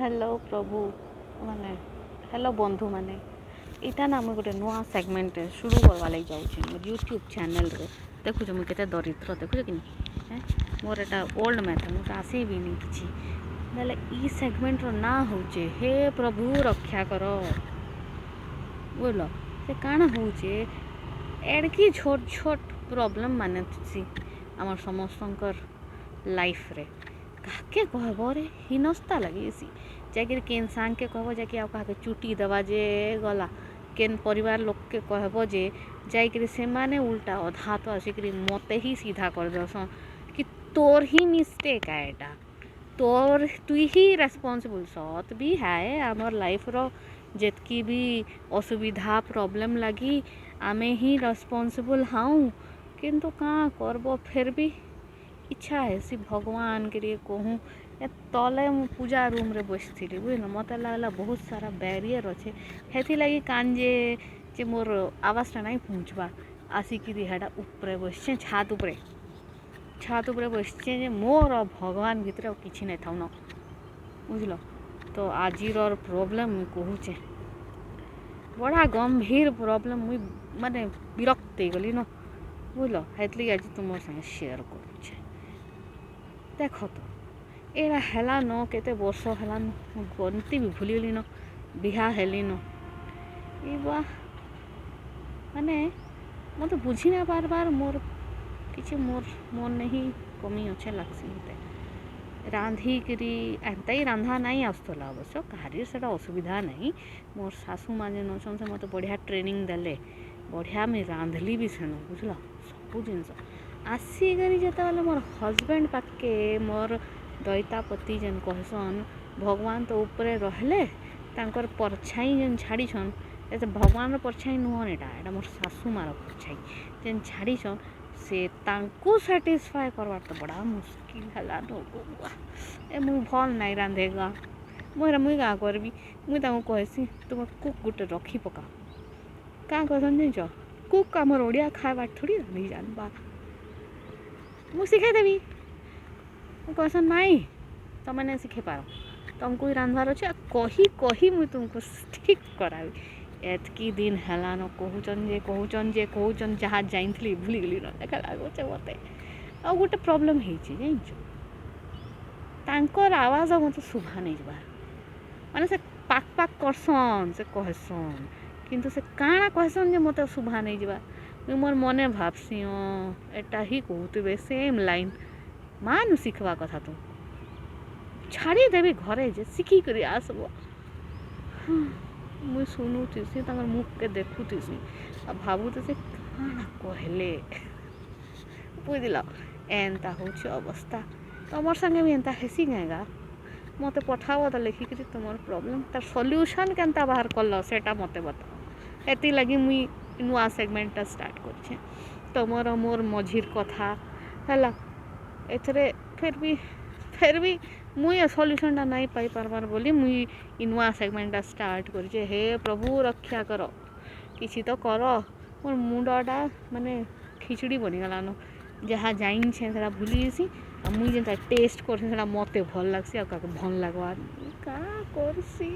Hello प्रभु माने hello बंधु माने इटा ना मुझे गोटे नुआ सेगमेंट शुरू करवा लगी जाऊँ मोर यूट्यूब चैनल रे देखुच मुझे केते दरिद्र देखुच कि मोर एटा ओल्ड मैथ मुझे आसे भी नहीं किसी बेले ई सेगमेंट रो ना होचे हे प्रभु रक्षा कर बोल से काण होचे एड़की छोट छोट प्रॉब्लम माने थी आम समस्तंकर लाइफ रे काके कहब रे हिनस्ता लगे सी जाकि केन सांग के कहब जाकि आ काके चुटी दबा जे गला केन परिवार लोक के कहब जे जाकि से माने उल्टा अधा तो आसिक मते ही सीधा कर दस कि तोर ही मिस्टेक है एटा तोर तु ही रेस्पॉन्सिबल सत भी है आमर लाइफ रो जेतकी भी असुविधा प्रॉब्लम लगी आमे ही रेस्पॉन्सिबल हाँ किंतु कहाँ करब फिर भी इच्छा है सी भगवान के लिए कहूँ ए तले मु पूजा रूम रे बसती बुझल मत लगला बहुत सारा बैरियर अच्छे हेथी लगी कांजे जे मोर आवाज़ नहीं पहुँचवा आसिकी हेटा उपरे बसचे छात उपरे बसचे जे मोर भगवान भितर किसी नहीं था न बुझल तो आज प्रॉब्लम कहूचे बड़ा गंभीर प्रॉब्लम मुई माने विरक्त गली न बुझल हेतली आज तुम संगे शेयर करुचे देख तो एरा हेला न केते वर्ष हेला न गणती भी भूलीगली न बिहा हेली न बा माने मत बुझी ना बार बार मोर किसी मोर मन नहीं कमी अच्छे लगसी मत रांधिकी एंता ही रांधा नहीं आसला अवश्य कहार से असुविधा नहीं मोर सासू माँ जेन अच्छे से मत बढ़िया ट्रेनिंग देले बढ़िया मुझे रांधली भी सेन बुझल सब जिनस आसिक जो मोर हजबैंड पाखे मोर दैतापति जेन कहसन भगवान तो ऊपर रहले तांकर परछाई जेन छाड़ीछन ऐसे भगवान परछाई नुहन एटा मोर सासू मार परछाई जेन छाड़ीछन से तांको सैटिस्फाई करवार तो बड़ा मुश्किल है मुझे भल नहीं रांधेगा मुझे क्या करबी मुझे कहसी तुम कुक गोटे रखी पका क्या कहसन जान कुक आमर ओडिया खावा थोड़ी रांधि जानबा मुझे शिखादेवी कहसन नाई तुमने शिखे पार तुमको ही रांधवार अच्छे कही कही मुझे तुमको ठीक करावी एतकी दिन हेलान कहूचन जहाँ जाइली भूलीगली न देखा लगुचे मत आ गोटे प्रोब्लेम जानकर आवाज मत शुभा नहीं जा माने से पाक पाक करसन से कहसन किंतु से काଣା कहसन जे मत शुभा नहीं जा मोर मने भावसी एटा ही कहते सेम लाइन मान शिखवा कथा तू छाड़ी देवी घरे जे शिखी कर आसब मुझे शुणुसी मुख के देखुसी आ भावुते से काଣା कहले बुझल एंता हो अवस्था तुम संगे भी एंता हेसी गाएगा मत पठाओ तो लिखिक तुम प्रॉब्लम तार सॉल्यूशन केनता बाहर कल सेटा मत बताओ एति लगी मुई नुआ सेगमेंट स्टार्ट कर तुमर मोर मझीर कथा है एथरे फिर भी मुई सॉल्यूशन टा नहीं पाई पारबार बोली मुई नुआ सेगमेंट स्टार्ट कर हे प्रभु रक्षा कर किसी तो कर मोर मुंडा माने खिचड़ी बनीगलान जहाँ जाइन से भूली जासी मुई जेनता टेस्ट कर मत भल लगसी आ भल लगवा का करसी।